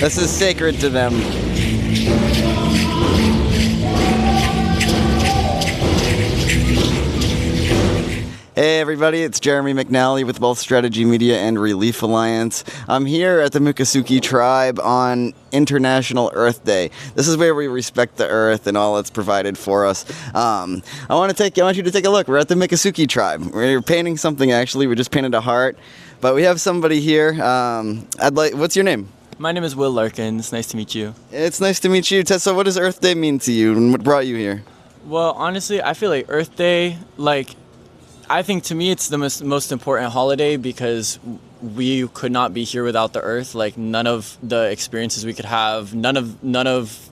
This is sacred to them. Hey everybody, it's Jeremy McNally with both Strategy Media and Relief Alliance. I'm here at the Miccosukee tribe on International Earth Day. This is where we respect the earth and all it's provided for us. I want you to take a look. We're at the Miccosukee tribe. We're painting something actually. We just painted a heart, but we have somebody here. What's your name? My name is Will Larkin. It's nice to meet you. It's nice to meet you, Tessa. What does Earth Day mean to you, and what brought you here? Well, honestly, I feel like Earth Day, I think to me it's the most important holiday because we could not be here without the earth. Like none of the experiences we could have, none of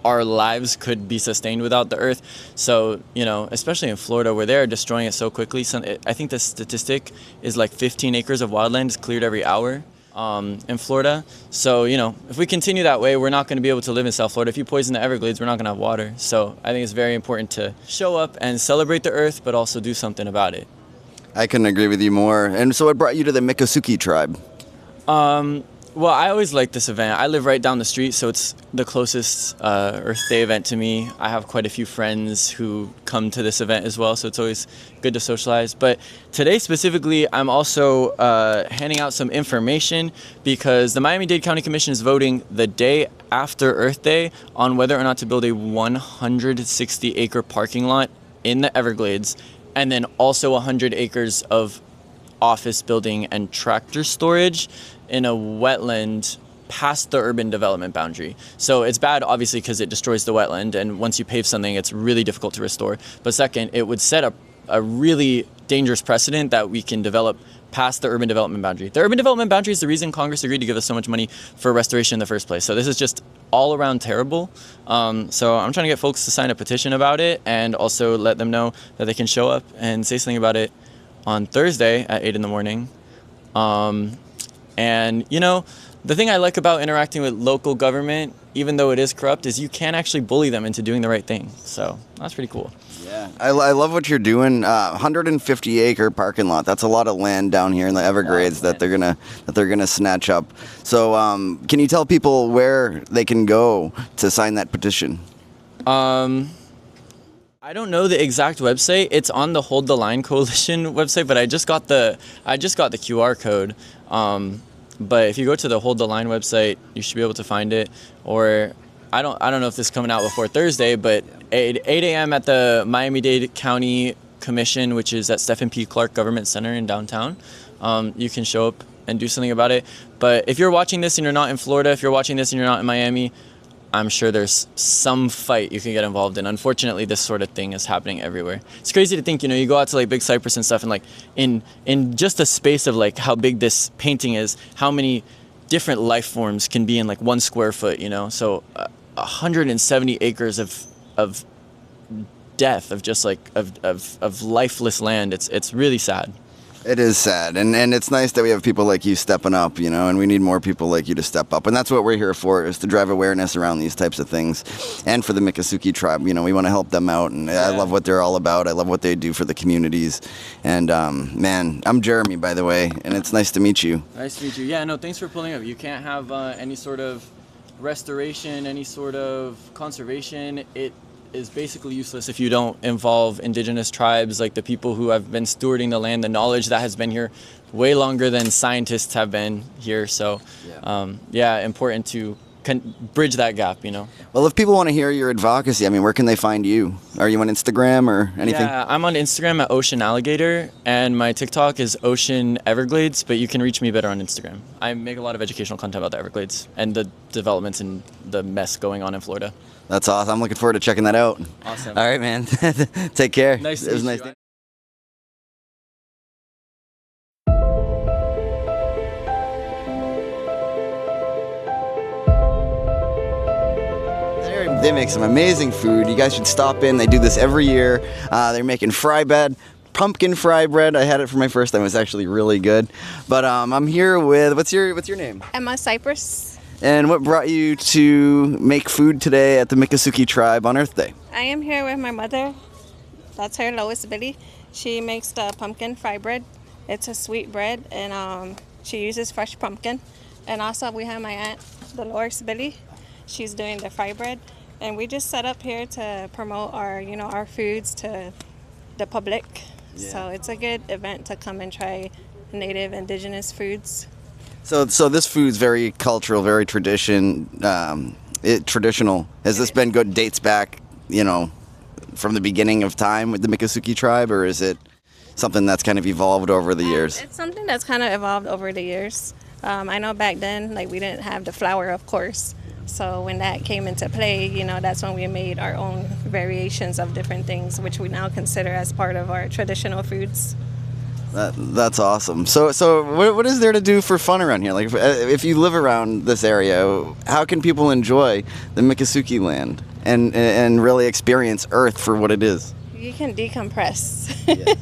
our lives could be sustained without the earth. So, especially in Florida where they're destroying it so quickly. I think the statistic is like 15 acres of wildland is cleared every hour in Florida. So, if we continue that way, we're not going to be able to live in South Florida. If you poison the Everglades, we're not going to have water. So I think it's very important to show up and celebrate the earth, but also do something about it. I couldn't agree with you more. And so what brought you to the Miccosukee tribe? Well, I always like this event. I live right down the street, so it's the closest Earth Day event to me. I have quite a few friends who come to this event as well, so it's always good to socialize. But today specifically, I'm also handing out some information because the Miami-Dade County Commission is voting the day after Earth Day on whether or not to build a 160-acre parking lot in the Everglades, and then also 100 acres of office building and tractor storage in a wetland past the urban development boundary. So it's bad, obviously, because it destroys the wetland, and once you pave something, it's really difficult to restore. But second, it would set up a really dangerous precedent that we can develop past the urban development boundary. The urban development boundary is the reason Congress agreed to give us so much money for restoration in the first place. So this is just all around terrible. So I'm trying to get folks to sign a petition about it and also let them know that they can show up and say something about it on Thursday at 8 in the morning. And, the thing I like about interacting with local government, even though it is corrupt, is you can actually bully them into doing the right thing. So that's pretty cool. Yeah, I love what you're doing. 150-acre parking lot. That's a lot of land down here in the Everglades that they're gonna snatch up. So, can you tell people where they can go to sign that petition? I don't know the exact website. It's on the Hold the Line Coalition website, but I just got the QR code. But if you go to the Hold the Line website, you should be able to find it. Or I don't know if this is coming out before Thursday, but 8 a.m. at the Miami-Dade County Commission, which is at Stephen P. Clark Government Center in downtown. You can show up and do something about it. But if you're watching this and you're not in Florida, if you're watching this and you're not in Miami, I'm sure there's some fight you can get involved in. Unfortunately, this sort of thing is happening everywhere. It's crazy to think, you go out to Big Cypress and stuff, and in just a space of how big this painting is, how many different life forms can be in 1 square foot, So 170 acres of death, of just of lifeless land. It's really sad. It is sad, and it's nice that we have people like you stepping up, and we need more people like you to step up, and that's what we're here for, is to drive awareness around these types of things. And for the Miccosukee tribe, we want to help them out, and I love what they're all about. I love what they do for the communities. And man, I'm Jeremy, by the way, and it's nice to meet you. Nice to meet you. Yeah, no, thanks for pulling up. You can't have any sort of restoration, any sort of conservation. It is basically useless if you don't involve indigenous tribes, like the people who have been stewarding the land, the knowledge that has been here way longer than scientists have been here. So important to bridge that gap, Well, if people want to hear your advocacy, where can they find you? Are you on Instagram or anything? Yeah, I'm on Instagram at Ocean Alligator, and my TikTok is Ocean Everglades, but you can reach me better on Instagram. I make a lot of educational content about the Everglades and the developments and the mess going on in Florida. That's awesome. I'm looking forward to checking that out. Awesome. All right, man. Take care. Nice to meet you. They make some amazing food. You guys should stop in. They do this every year. They're making fry bread, pumpkin fry bread. I had it for my first time. It was actually really good. But I'm here with, what's your name? Emma Cypress. And what brought you to make food today at the Miccosukee tribe on Earth Day? I am here with my mother. That's her, Lois Billy. She makes the pumpkin fry bread. It's a sweet bread, and she uses fresh pumpkin. And also we have my aunt Dolores Billy. She's doing the fry bread, and we just set up here to promote our, our foods to the public. Yeah. So it's a good event to come and try native indigenous foods. So this food's very cultural, very traditional. Has this been good? Dates back, from the beginning of time with the Miccosukee tribe, or is it something that's kind of evolved over the years? It's something that's kind of evolved over the years. I know back then, we didn't have the flour, of course. So when that came into play, that's when we made our own variations of different things, which we now consider as part of our traditional foods. That's awesome. So what is there to do for fun around here? Like, if you live around this area, how can people enjoy the Miccosukee land and really experience Earth for what it is? You can decompress. Yes.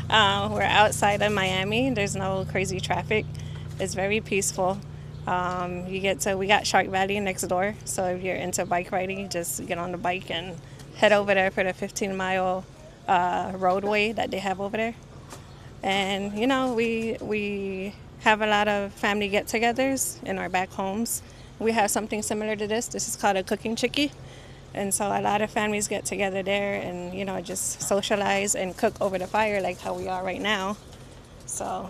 We're outside of Miami. There's no crazy traffic. It's very peaceful. We got Shark Valley next door. So if you're into bike riding, just get on the bike and head over there for the 15-mile roadway that they have over there. And we have a lot of family get-togethers in our back homes. We have something similar to this. This is called a cooking chickie. And so a lot of families get together there and, just socialize and cook over the fire like how we are right now. So,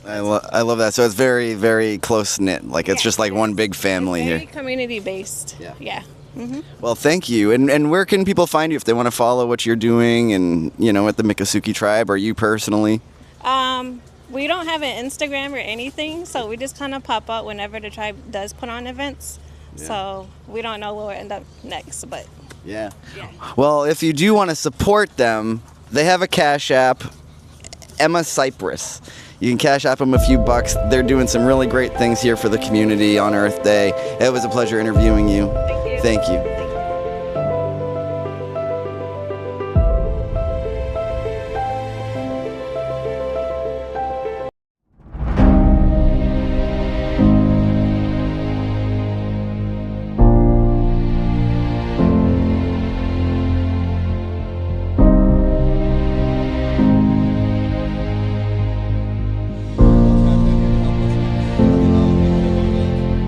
I love that. So it's very, very close-knit. It's just like one big family very here. community-based. Yeah. Mm-hmm. Well, thank you. And where can people find you if they want to follow what you're doing and, at the Miccosukee tribe, or you personally? We don't have an Instagram or anything, so we just kind of pop up whenever the tribe does put on events. Yeah. So we don't know where we'll end up next, but Yeah. Well, if you do want to support them, they have a Cash App, Emma Cypress. You can Cash App them a few bucks. They're doing some really great things here for the community on Earth Day. It was a pleasure interviewing you. Thank you. Thank you.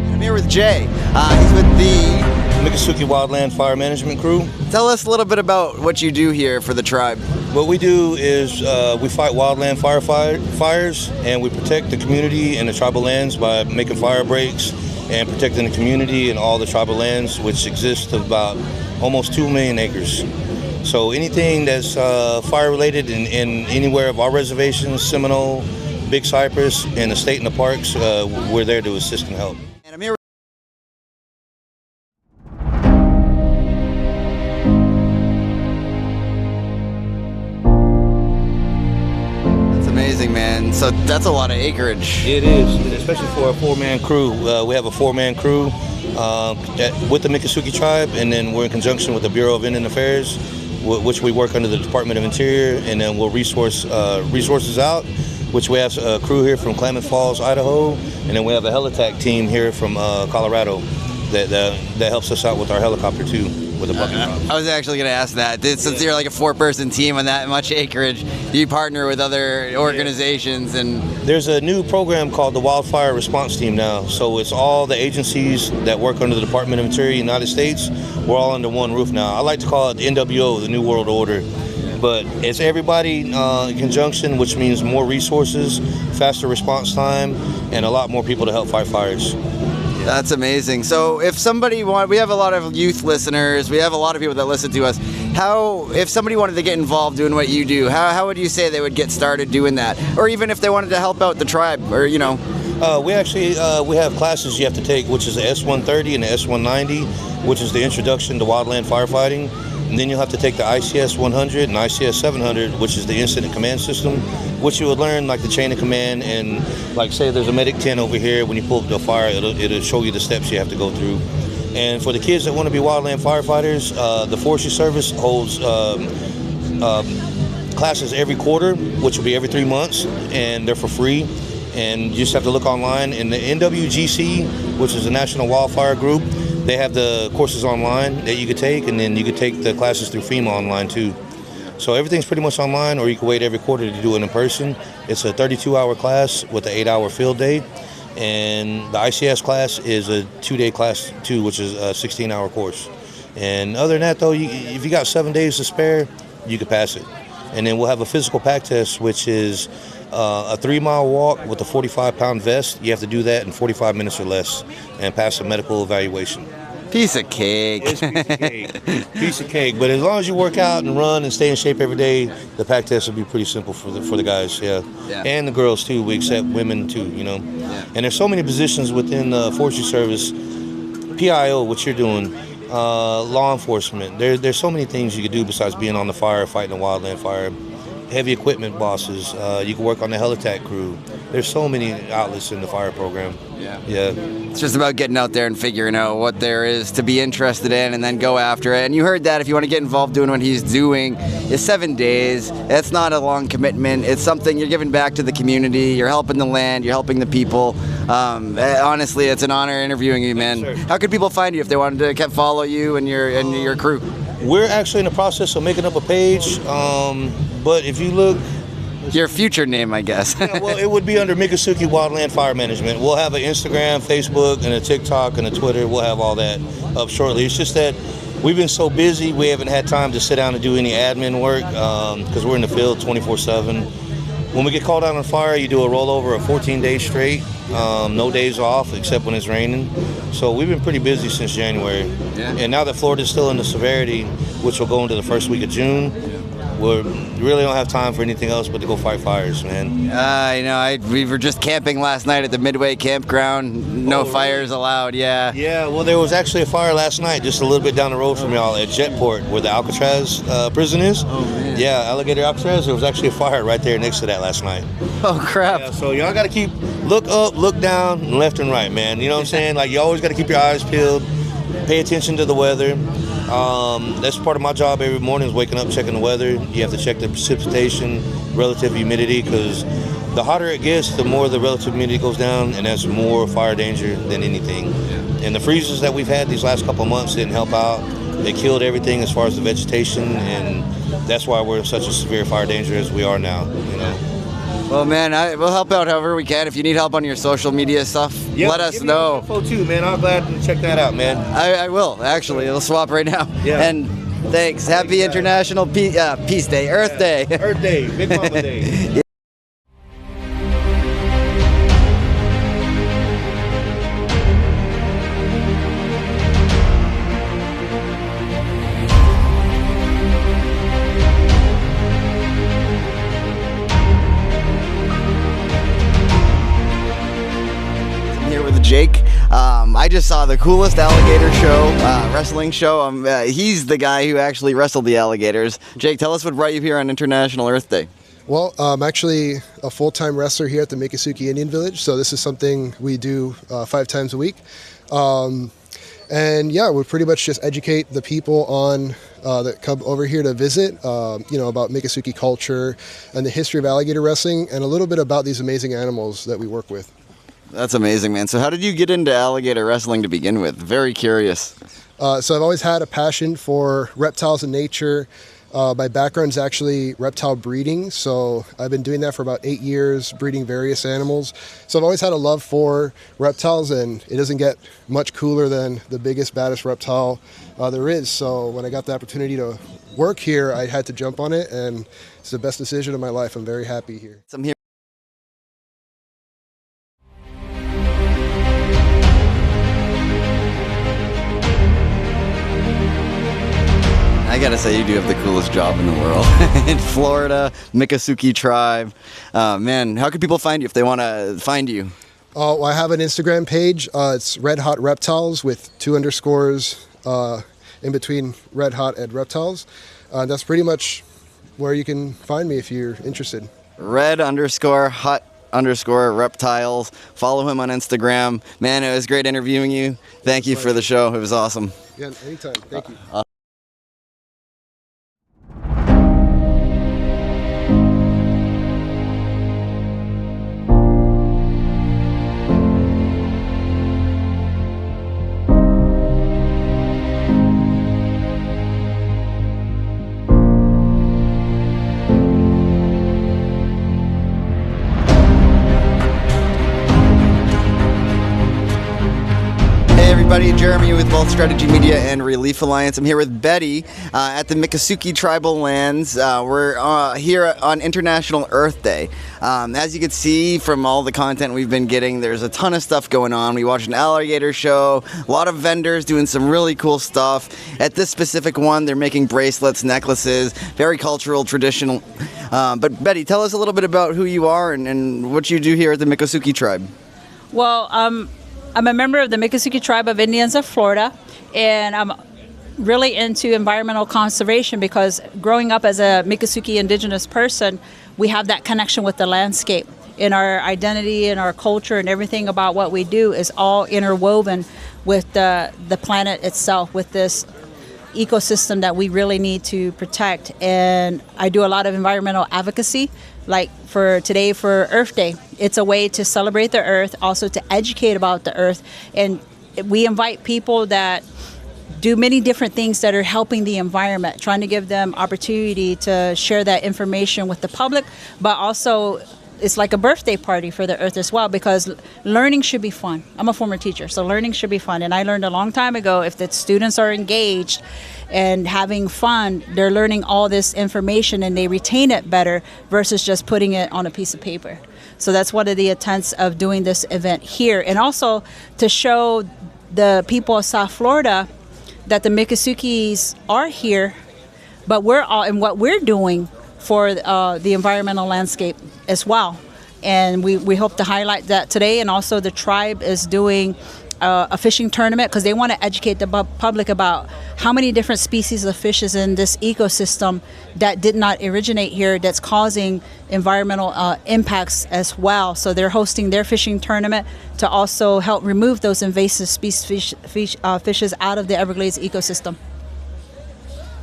I'm here with Jay. He's with the... Miccosukee Wildland Fire Management Crew. Tell us a little bit about what you do here for the tribe. What we do is we fight wildland fires, and we protect the community and the tribal lands by making fire breaks and protecting the community and all the tribal lands, which exist of about almost 2 million acres. So anything that's fire related in anywhere of our reservations, Seminole, Big Cypress, and the state and the parks, we're there to assist and help. And I'm here. Amazing, man. So that's a lot of acreage. It is, and especially for a four-man crew. We have a four-man crew with the Miccosukee tribe, and then we're in conjunction with the Bureau of Indian Affairs, which we work under the Department of Interior, and then we'll resources out, which we have a crew here from Klamath Falls, Idaho, and then we have a helitack team here from Colorado that helps us out with our helicopter too. With a bucket. I was actually going to ask that. Since you're like a 4-person team on that much acreage, do you partner with other organizations? And there's a new program called the Wildfire Response Team now. So it's all the agencies that work under the Department of Interior, United States. We're all under one roof now. I like to call it the NWO, the New World Order. But it's everybody in conjunction, which means more resources, faster response time, and a lot more people to help fight fires. That's amazing. So if somebody we have a lot of youth listeners, we have a lot of people that listen to us. If somebody wanted to get involved doing what you do, how would you say they would get started doing that? Or even if they wanted to help out the tribe, or we have classes you have to take, which is the S-130 and the S-190, which is the introduction to wildland firefighting. And then you'll have to take the ICS 100 and ICS 700, which is the incident command system, which you would learn like the chain of command, and like say there's a medic tent over here. When you pull up to a fire, it'll show you the steps you have to go through. And for the kids that want to be wildland firefighters, the Forestry Service holds classes every quarter, which will be every 3 months, and they're for free. And you just have to look online. And the NWGC, which is the National Wildfire Group, they have the courses online that you could take, and then you could take the classes through FEMA online too. So everything's pretty much online, or you can wait every quarter to do it in person. It's a 32-hour class with an 8-hour field day, And the ICS class is a 2-day class too, which is a 16-hour course. And other than that, though, if you got 7 days to spare, you could pass it. And then we'll have a physical pack test, which is a 3-mile walk with a 45-pound vest. You have to do that in 45 minutes or less and pass a medical evaluation. Piece of cake. It's a piece of cake. Piece of cake. But as long as you work out and run and stay in shape every day, the pack test will be pretty simple for the guys, yeah. And the girls too. We accept women too, you know. Yeah. And there's so many positions within the forestry service, PIO, what you're doing, law enforcement. There's so many things you could do besides being on the fire, fighting a wildland fire. Heavy equipment bosses. You can work on the helitac crew. There's so many outlets in the fire program. Yeah. It's just about getting out there and figuring out what there is to be interested in and then go after it. And you heard that if you want to get involved doing what he's doing, it's 7 days. It's not a long commitment. It's something you're giving back to the community. You're helping the land. You're helping the people. Honestly, it's an honor interviewing you, man. How could people find you if they wanted to follow you and your crew? We're actually in the process of making up a page. But if you look... Your future name, I guess. Yeah, well, it would be under Miccosukee Wildland Fire Management. We'll have an Instagram, Facebook, and a TikTok, and a Twitter. We'll have all that up shortly. It's just that we've been so busy, we haven't had time to sit down and do any admin work because we're in the field 24/7. When we get called out on fire, you do a rollover of 14 days straight, no days off except when it's raining. So we've been pretty busy since January. Yeah. And now that Florida's still in the severity, which will go into the first week of June, we really don't have time for anything else but to go fight fires, man. We were just camping last night at the Midway campground. No fires allowed, yeah. Yeah, well, there was actually a fire last night just a little bit down the road from y'all at Jetport, where the Alcatraz prison is. Oh, man. Yeah, Alligator Alcatraz. There was actually a fire right there next to that last night. Oh, crap. Yeah, so y'all got to look up, look down, and left and right, man. You know what I'm saying? Like, you always got to keep your eyes peeled, pay attention to the weather. That's part of my job every morning is waking up, checking the weather. You have to check the precipitation, relative humidity, because the hotter it gets, the more the relative humidity goes down, and that's more fire danger than anything. And the freezes that we've had these last couple of months didn't help out. They killed everything as far as the vegetation, and that's why we're in such a severe fire danger as we are now, you know. Well, man, we'll help out however we can. If you need help on your social media stuff, let us know. Info too, man. I'm glad to check that out, man. I will, actually. We'll swap right now. Yeah. And thanks. Happy International Peace Day, Earth Day. Earth Day, Big Mama Day. Jake. I just saw the coolest alligator show, wrestling show. He's the guy who actually wrestled the alligators. Jake, tell us what brought you here on International Earth Day. Well, I'm actually a full-time wrestler here at the Miccosukee Indian Village, so this is something we do 5 times a week. And yeah, we pretty much just educate the people on that come over here to visit, about Miccosukee culture and the history of alligator wrestling, and a little bit about these amazing animals that we work with. That's amazing, man. So how did you get into alligator wrestling to begin with? Very curious. So I've always had a passion for reptiles and nature. My background is actually reptile breeding, so I've been doing that for about 8 years, breeding various animals. So I've always had a love for reptiles, and it doesn't get much cooler than the biggest, baddest reptile there is. So when I got the opportunity to work here, I had to jump on it, and it's the best decision of my life. I'm very happy here. So I'm here. I gotta say, you do have the coolest job in the world. In Florida, Miccosukee tribe. Man, how can people find you if they want to find you? Well, I have an Instagram page. It's Red Hot Reptiles with 2 underscores in between Red Hot and Reptiles. That's pretty much where you can find me if you're interested. Red_hot_reptiles. Follow him on Instagram. Man, it was great interviewing you. Thank you for the show. It was awesome. Yeah, anytime. Thank you. everybody. Jeremy with both Strategy Media and Relief Alliance. I'm here with Betty at the Miccosukee Tribal Lands. We're here on International Earth Day. As you can see from all the content we've been getting, there's a ton of stuff going on. We watched an alligator show, a lot of vendors doing some really cool stuff. At this specific one, they're making bracelets, necklaces, very cultural, traditional. But Betty, tell us a little bit about who you are and what you do here at the Miccosukee Tribe. Well, I'm a member of the Miccosukee Tribe of Indians of Florida, and I'm really into environmental conservation because growing up as a Miccosukee indigenous person, we have that connection with the landscape. In our identity and our culture and everything about what we do is all interwoven with the planet itself, with this ecosystem that we really need to protect. And I do a lot of environmental advocacy, like for today for Earth Day. It's a way to celebrate the earth, also to educate about the earth. And we invite people that do many different things that are helping the environment, trying to give them opportunity to share that information with the public, but also it's like a birthday party for the earth as well, because learning should be fun. I'm a former teacher, so learning should be fun. And I learned a long time ago, if the students are engaged and having fun, they're learning all this information and they retain it better versus just putting it on a piece of paper. So that's one of the intents of doing this event here. And also to show the people of South Florida that the Miccosukees are here, but we're all in what we're doing for the environmental landscape as well. And we hope to highlight that today. And also the tribe is doing a fishing tournament because they want to educate the public about how many different species of fish is in this ecosystem that did not originate here, that's causing environmental impacts as well. So they're hosting their fishing tournament to also help remove those invasive fishes out of the Everglades ecosystem.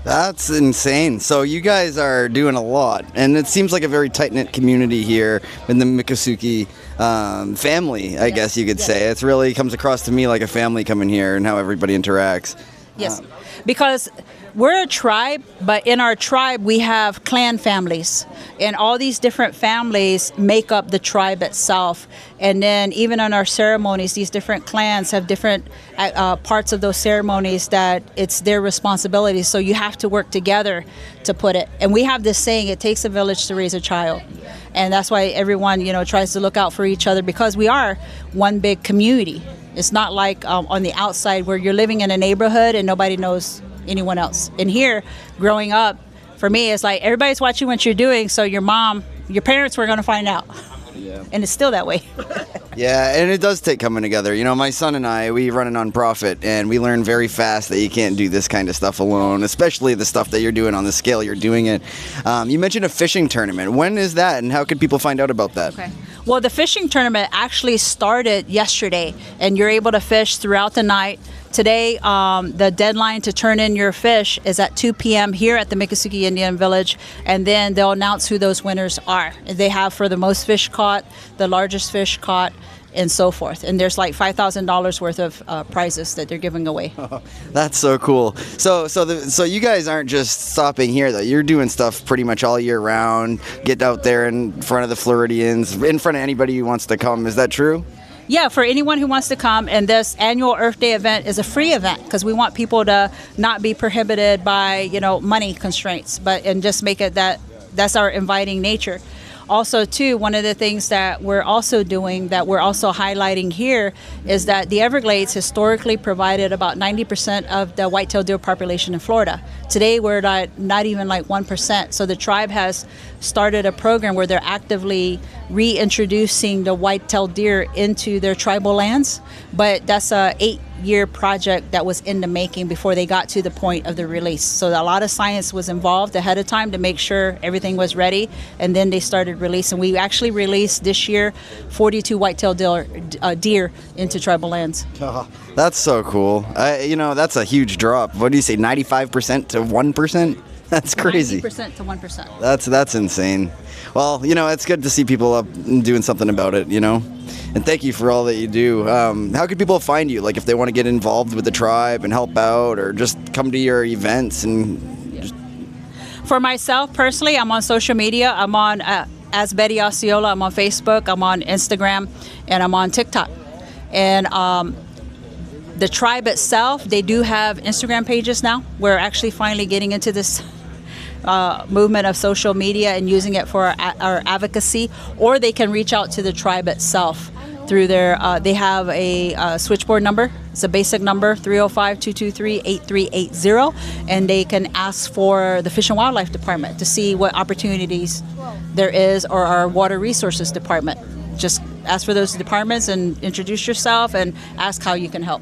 That's insane. So you guys are doing a lot, and it seems like a very tight-knit community here in the Miccosukee family, I guess you could say. It really comes across to me like a family coming here and how everybody interacts. Yes, because we're a tribe, but in our tribe we have clan families, and all these different families make up the tribe itself. And then even in our ceremonies, these different clans have different parts of those ceremonies that it's their responsibility. So you have to work together to put it. And we have this saying, it takes a village to raise a child. And that's why everyone, tries to look out for each other, because we are one big community. It's not like on the outside where you're living in a neighborhood and nobody knows anyone else. And here, growing up, for me, it's like everybody's watching what you're doing, so your parents were going to find out. Yeah. And it's still that way. Yeah, and it does take coming together. My son and I, we run a nonprofit, and we learn very fast that you can't do this kind of stuff alone, especially the stuff that you're doing on the scale you're doing it. You mentioned a fishing tournament. When is that, and how can people find out about that? Okay. Well, the fishing tournament actually started yesterday, and you're able to fish throughout the night. Today, the deadline to turn in your fish is at 2 p.m. here at the Miccosukee Indian Village, and then they'll announce who those winners are. They have for the most fish caught, the largest fish caught, and so forth. And there's like $5,000 worth of prizes that they're giving away. Oh, that's so cool. So you guys aren't just stopping here, though. You're doing stuff pretty much all year round. Get out there in front of the Floridians, in front of anybody who wants to come. Is that true? Yeah, for anyone who wants to come, and this annual Earth Day event is a free event because we want people to not be prohibited by, money constraints, and just make it that's our inviting nature. Also, too, one of the things that we're also doing, that we're also highlighting here, is that the Everglades historically provided about 90% of the white-tailed deer population in Florida. Today, we're not even like 1%. So the tribe has started a program where they're actively reintroducing the white-tailed deer into their tribal lands. But that's a 8-year project that was in the making before they got to the point of the release. So a lot of science was involved ahead of time to make sure everything was ready, and then they started releasing. We actually released this year 42 white-tailed deer into tribal lands. Oh, that's so cool. That's a huge drop. What do you say, 95% to 1%? That's crazy. 90% to 1%. That's insane. Well, it's good to see people up and doing something about it, And thank you for all that you do. How can people find you? Like if they want to get involved with the tribe and help out, or just come to your events and. For myself personally, I'm on social media. I'm on as Betty Osceola. I'm on Facebook. I'm on Instagram, and I'm on TikTok. And The tribe itself, they do have Instagram pages now. We're actually finally getting into this movement of social media and using it for our advocacy, or they can reach out to the tribe itself through their, they have a switchboard number. It's a basic number, 305-223-8380, and they can ask for the Fish and Wildlife Department to see what opportunities there is, or our Water Resources Department. Just ask for those departments and introduce yourself and ask how you can help.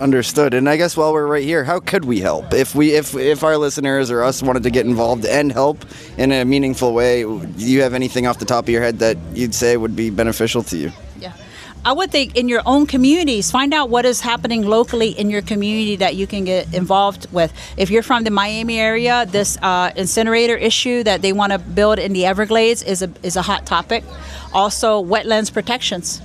Understood. And I guess while we're right here, how could we help? If our listeners or us wanted to get involved and help in a meaningful way, do you have anything off the top of your head that you'd say would be beneficial to you? Yeah. I would think in your own communities, find out what is happening locally in your community that you can get involved with. If you're from the Miami area, this incinerator issue that they want to build in the Everglades is a hot topic. Also, wetlands protections.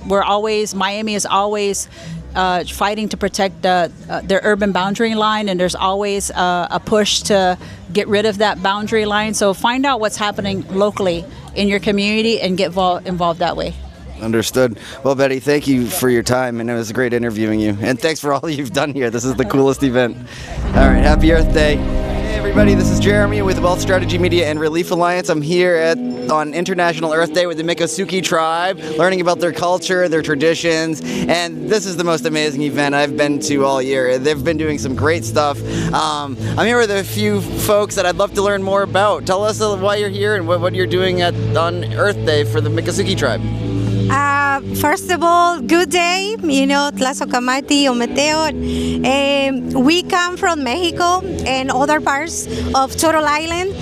Miami is always fighting to protect their urban boundary line, and there's always a push to get rid of that boundary line. So find out what's happening locally in your community and get involved that way. Understood. Well, Betty, thank you for your time, and it was great interviewing you. And thanks for all you've done here. This is the coolest event. All right, happy Earth Day. Hey, everybody, this is Jeremy with the Wealth Strategy Media and Relief Alliance. I'm here on International Earth Day with the Miccosukee tribe, learning about their culture, their traditions, and this is the most amazing event I've been to all year. They've been doing some great stuff. I'm here with a few folks that I'd love to learn more about. Tell us why you're here and what you're doing on Earth Day for the Miccosukee tribe. First of all, good day, Tlazocamati, Ometeo. We come from Mexico and other parts of Turtle Island,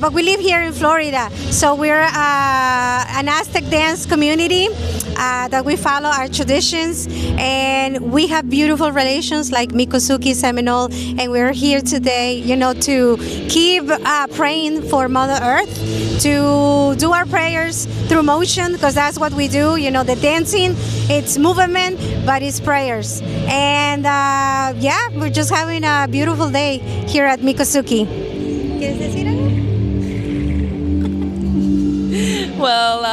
but we live here in Florida. So we're an Aztec dance community that we follow our traditions, and we have beautiful relations like Miccosukee, Seminole, and we're here today, to keep praying for Mother Earth, to do our prayers through motion, because that's what we do. The dancing, it's movement, but it's prayers. And we're just having a beautiful day here at Miccosukee. ¿Quieres decir algo? Well,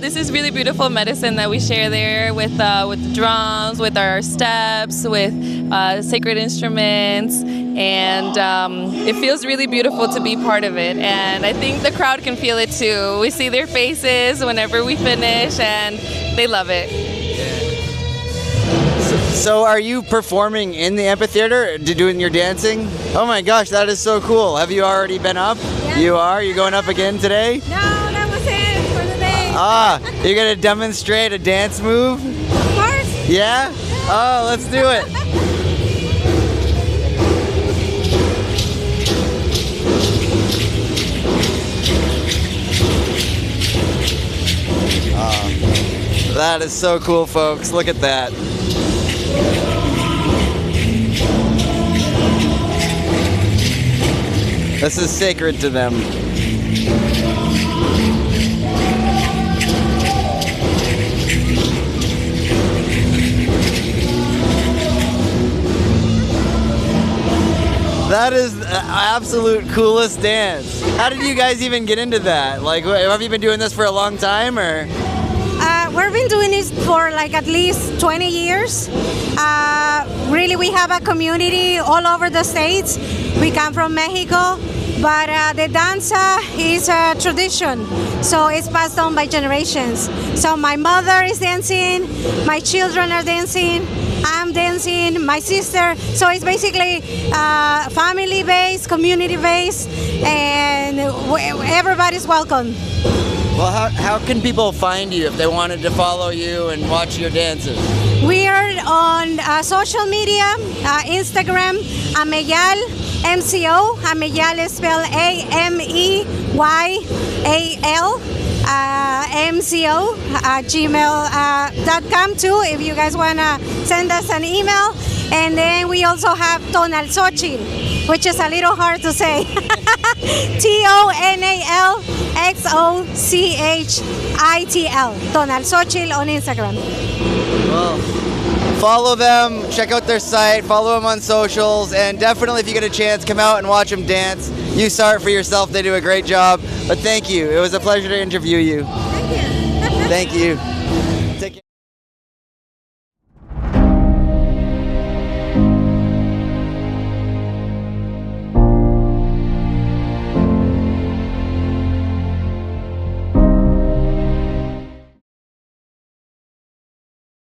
this is really beautiful medicine that we share there with the drums, with our steps, with sacred instruments, and it feels really beautiful to be part of it. And I think the crowd can feel it too. We see their faces whenever we finish, and they love it. So are you performing in the amphitheater, doing your dancing? Oh my gosh, that is so cool. Have you already been up? Yeah. You are? You're going up again today? No, that was it for the day. You're going to demonstrate a dance move? Of course. Yeah? Oh, let's do it. That is so cool, folks. Look at that. This is sacred to them. That is the absolute coolest dance. How did you guys even get into that? Like, have you been doing this for a long time, or? We've been doing this for like at least 20 years. Really, we have a community all over the states. We come from Mexico, but the danza is a tradition, so it's passed on by generations. So my mother is dancing, my children are dancing, I'm dancing, my sister. So it's basically family-based, community-based, and everybody's welcome. Well, how can people find you if they wanted to follow you and watch your dances? We are on social media, Instagram, Ameyal, MCO. Ameyal is spelled AMEYAL, MCO, gmail.com too, if you guys want to send us an email. And then we also have Tonalxochitl, which is a little hard to say. TONALXOCHITL, Tonalxochitl on Instagram. Well, follow them, check out their site, follow them on socials, and definitely if you get a chance, come out and watch them dance. You saw it for yourself, they do a great job. But thank you, it was a pleasure to interview you. Thank you. Thank you. Take care.